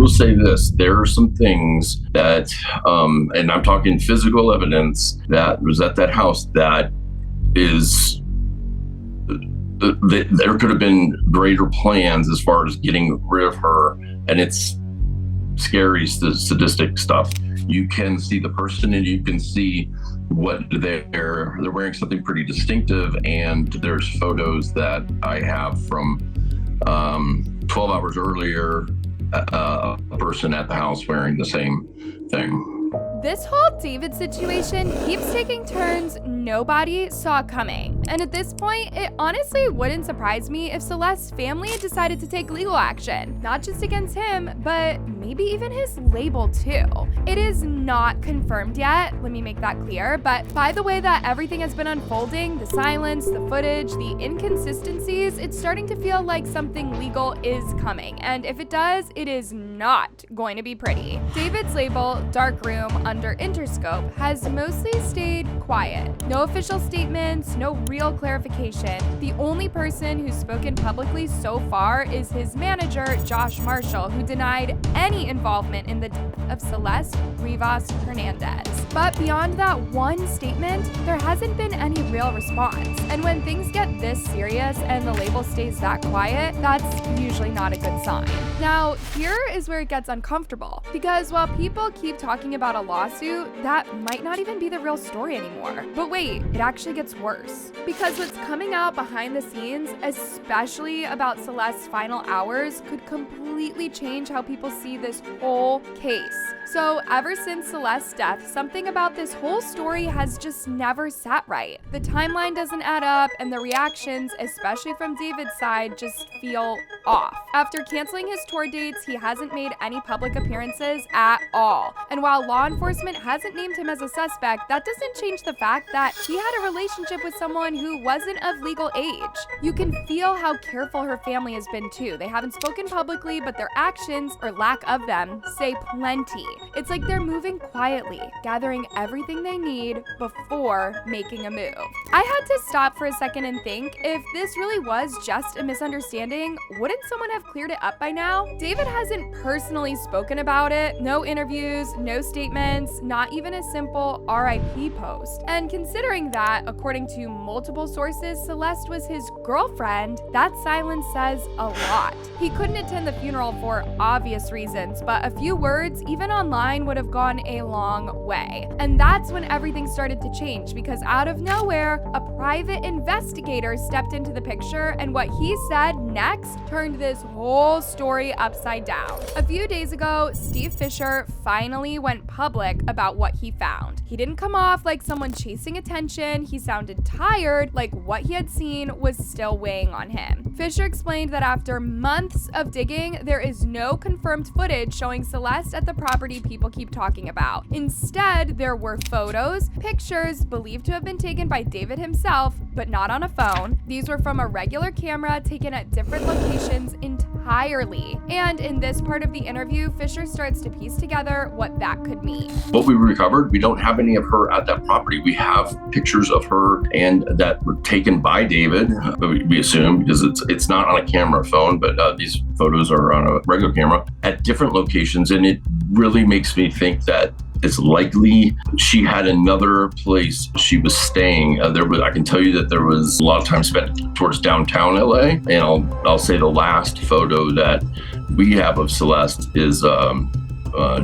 say this, there are some things that, and I'm talking physical evidence that was at that house that is, there could have been greater plans as far as getting rid of her, and it's scary, sadistic stuff. You can see the person and you can see what they're wearing, something pretty distinctive, and there's photos that I have from 12 hours earlier, a person at the house wearing the same thing. This whole David situation keeps taking turns nobody saw coming. And at this point, it honestly wouldn't surprise me if Celeste's family decided to take legal action, not just against him, but maybe even his label too. It is not confirmed yet, let me make that clear, but by the way that everything has been unfolding, the silence, the footage, the inconsistencies, it's starting to feel like something legal is coming. And if it does, it is not going to be pretty. David's label, Dark Room, under Interscope, has mostly stayed quiet. No official statements, no real clarification. The only person who's spoken publicly so far is his manager, Josh Marshall, who denied any involvement in the death of Celeste Rivas Hernandez. But beyond that one statement, there hasn't been any real response. And when things get this serious and the label stays that quiet, that's usually not a good sign. Now, here is where it gets uncomfortable, because while people keep talking about a lawsuit, that might not even be the real story anymore. But wait, it actually gets worse. Because what's coming out behind the scenes, especially about Celeste's final hours, could completely change how people see this whole case. So ever since Celeste's death, something about this whole story has just never sat right. The timeline doesn't add up, and the reactions, especially from David's side, just feel off. After canceling his tour dates, he hasn't made any public appearances at all. And while law enforcement hasn't named him as a suspect, that doesn't change the fact that he had a relationship with someone who wasn't of legal age. You can feel how careful her family has been too. They haven't spoken publicly, but their actions, or lack of them, say plenty. It's like they're moving quietly, gathering everything they need before making a move. I had to stop for a second and think, if this really was just a misunderstanding, wouldn't someone have cleared it up by now? David hasn't personally spoken about it, no interviews, no statements, not even a simple RIP post. And considering that, according to multiple sources, Celeste was his girlfriend, that silence says a lot. He couldn't attend the funeral for obvious reasons, but a few words, even online, would have gone a long way. And that's when everything started to change, because out of nowhere, a private investigator stepped into the picture, and what he said next turned this whole story upside down. A few days ago, Steve Fisher finally went public about what he found. He didn't come off like someone chasing attention. He sounded tired, like what he had seen was still weighing on him. Fisher explained that after months of digging, there is no confirmed footage showing Celeste at the property people keep talking about. Instead, there were photos, pictures believed to have been taken by David himself, but not on a phone. These were from a regular camera taken at different locations entirely. And in this part of the interview, Fisher starts to piece together what that could mean. What we recovered, we don't have any of her at that property. We have pictures of her and that were taken by David, we assume, because it's not on a camera phone, but these photos are on a regular camera at different locations. And it really makes me think that it's likely she had another place she was staying. I can tell you that there was a lot of time spent towards downtown LA. And I'll say the last photo that we have of Celeste is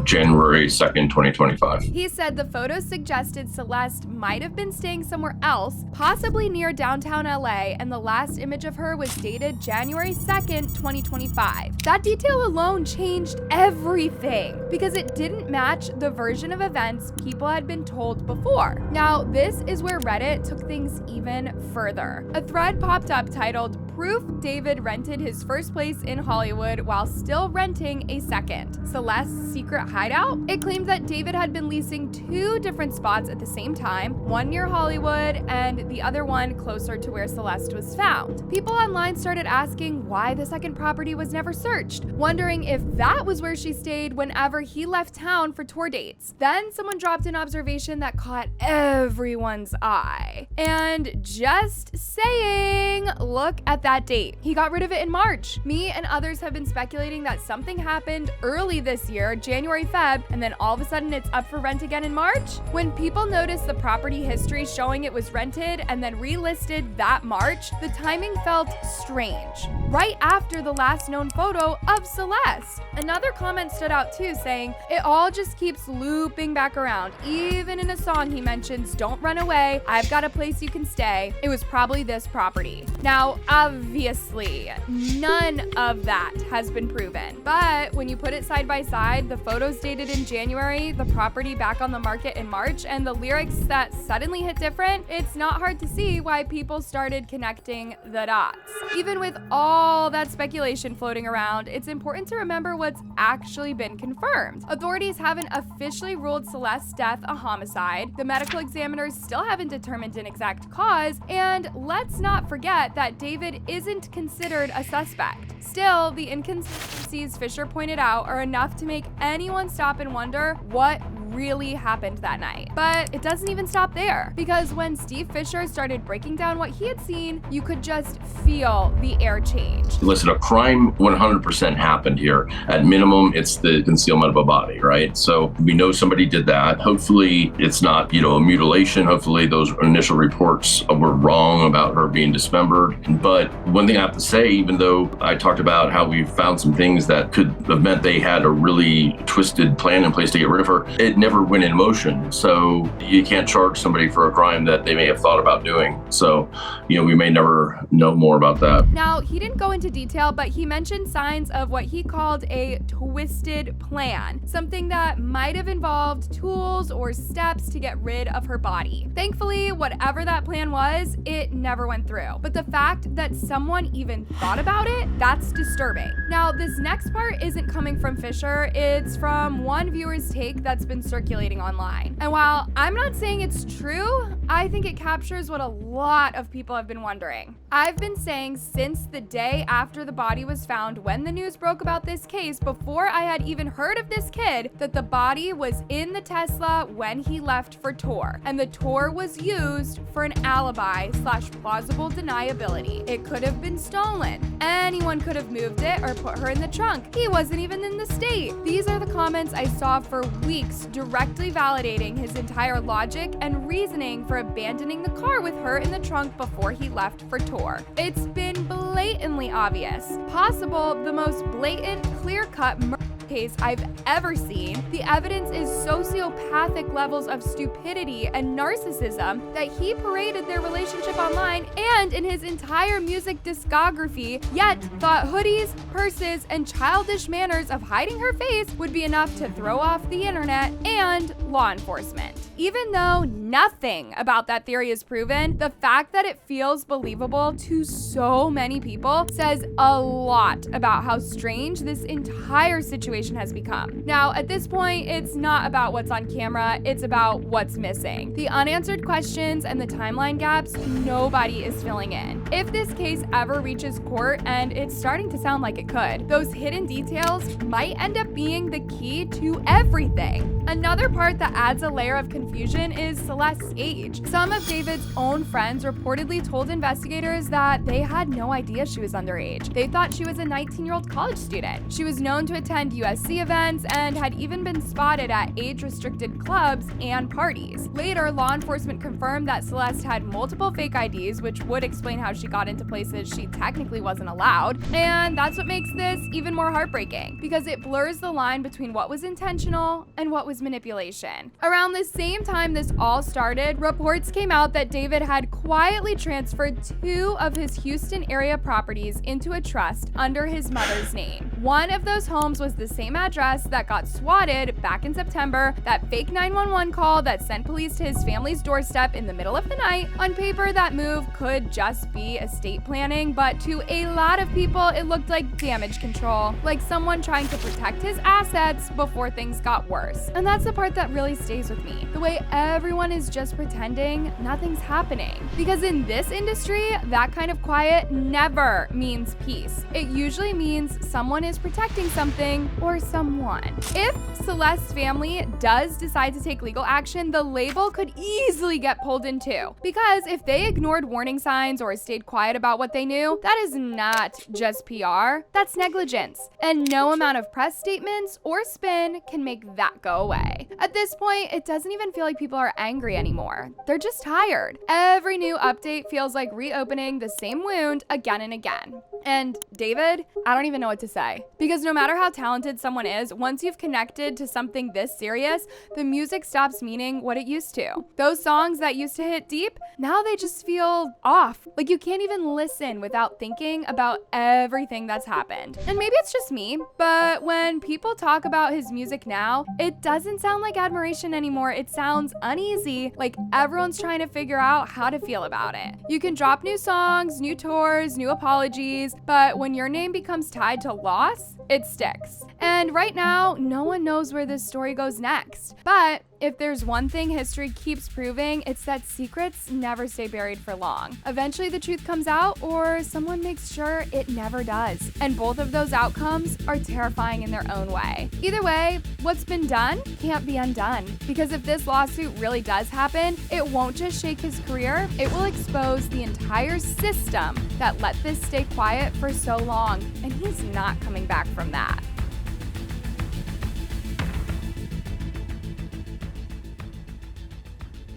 January 2nd, 2025. He said the photos suggested Celeste might have been staying somewhere else, possibly near downtown LA, and the last image of her was dated January 2nd, 2025. That detail alone changed everything, because it didn't match the version of events people had been told before. Now, this is where Reddit took things even further. A thread popped up titled, "Proof David rented his first place in Hollywood while still renting a second. Celeste's secret hideout?" It claimed that David had been leasing two different spots at the same time, one near Hollywood and the other one closer to where Celeste was found. People online started asking why the second property was never searched, wondering if that was where she stayed whenever he left town for tour dates. Then someone dropped an observation that caught everyone's eye. And just saying, look at that date. He got rid of it in March. Me and others have been speculating that something happened early this year, January, Feb, and then all of a sudden it's up for rent again in March. When people noticed the property history showing it was rented and then relisted that March, the timing felt strange. Right after the last known photo of Celeste. Another comment stood out too, saying, "It all just keeps looping back around. Even in a song he mentions, 'Don't run away, I've got a place you can stay.' It was probably this property." Now, obviously, none of that has been proven. But when you put it side by side, the photos dated in January, the property back on the market in March, and the lyrics that suddenly hit different, it's not hard to see why people started connecting the dots. Even with all that speculation floating around, it's important to remember what's actually been confirmed. Authorities haven't officially ruled Celeste's death a homicide, the medical examiners still haven't determined an exact cause, and let's not forget that David isn't considered a suspect. Still, the inconsistencies Fisher pointed out are enough to make anyone stop and wonder what really happened that night. But it doesn't even stop there, because when Steve Fisher started breaking down what he had seen, you could just feel the air change. Listen, a crime 100% happened here. At minimum, it's the concealment of a body, right? So we know somebody did that. Hopefully it's not, a mutilation. Hopefully those initial reports were wrong about her being dismembered. But one thing I have to say, even though I talked about how we found some things that could have meant they had a really twisted plan in place to get rid of her, it never went in motion. So you can't charge somebody for a crime that they may have thought about doing. So, we may never know more about that. Now, he didn't go into detail, but he mentioned signs of what he called a twisted plan, something that might have involved tools or steps to get rid of her body. Thankfully, whatever that plan was, it never went through. But the fact that someone even thought about it, that's disturbing. Now, this next part isn't coming from Fisher, it's from one viewer's take that's been circulating online. And while I'm not saying it's true, I think it captures what a lot of people have been wondering. I've been saying since the day after the body was found, when the news broke about this case, before I had even heard of this kid, that the body was in the Tesla when he left for tour, and the tour was used for an alibi/plausible deniability. It could have been stolen. Anyone could have moved it or put her in the trunk. He wasn't even in the state. These are the comments I saw for weeks, directly validating his entire logic and reasoning for abandoning the car with her in the trunk before he left for tour. It's been blatantly obvious. Possible the most blatant, clear-cut murder case I've ever seen. The evidence is sociopathic levels of stupidity and narcissism that he paraded their relationship online and in his entire music discography, yet thought hoodies, purses, and childish manners of hiding her face would be enough to throw off the internet and law enforcement. Even though nothing about that theory is proven, the fact that it feels believable to so many people says a lot about how strange this entire situation has become. Now, at this point, it's not about what's on camera, it's about what's missing. The unanswered questions and the timeline gaps nobody is filling in. If this case ever reaches court, and it's starting to sound like it could, those hidden details might end up being the key to everything. Another part that adds a layer of confusion is Celeste's age. Some of David's own friends reportedly told investigators that they had no idea she was underage. They thought she was a 19-year-old college student. She was known to attend USC events and had even been spotted at age-restricted clubs and parties. Later, law enforcement confirmed that Celeste had multiple fake IDs, which would explain how she got into places she technically wasn't allowed. And that's what makes this even more heartbreaking, because it blurs the line between what was intentional and what was manipulation. Around the same time this all started, reports came out that David had quietly transferred 2 of his Houston area properties into a trust under his mother's name. One of those homes was the same address that got swatted back in September, that fake 911 call that sent police to his family's doorstep in the middle of the night. On paper, that move could just be estate planning, but to a lot of people, it looked like damage control, like someone trying to protect his assets before things got worse. And that's the part that really stays with me. The way everyone is just pretending nothing's happening. Because in this industry, that kind of quiet never means peace. It usually means someone is protecting something or someone. If Celeste's family does decide to take legal action, the label could easily get pulled in too. Because if they ignored warning signs or stayed quiet about what they knew, that is not just PR, that's negligence. And no amount of press statements or spin can make that go away. At this point, it doesn't even feel like people are angry anymore. They're just tired. Every new update feels like reopening the same wound again and again. And David, I don't even know what to say. Because no matter how talented someone is, once you've connected to something this serious, the music stops meaning what it used to. Those songs that used to hit deep, now they just feel off. Like you can't even listen without thinking about everything that's happened. And maybe it's just me, but when people talk about his music now, it doesn't sound like admiration anymore. It sounds uneasy, like everyone's trying to figure out how to feel about it. You can drop new songs, new tours, new apologies, but when your name becomes tied to loss, it sticks. And right now, no one knows where this story goes next. But if there's one thing history keeps proving, it's that secrets never stay buried for long. Eventually the truth comes out, or someone makes sure it never does. And both of those outcomes are terrifying in their own way. Either way, what's been done can't be undone. Because if this lawsuit really does happen, it won't just shake his career, it will expose the entire system that let this stay quiet for so long. And he's not coming back from that.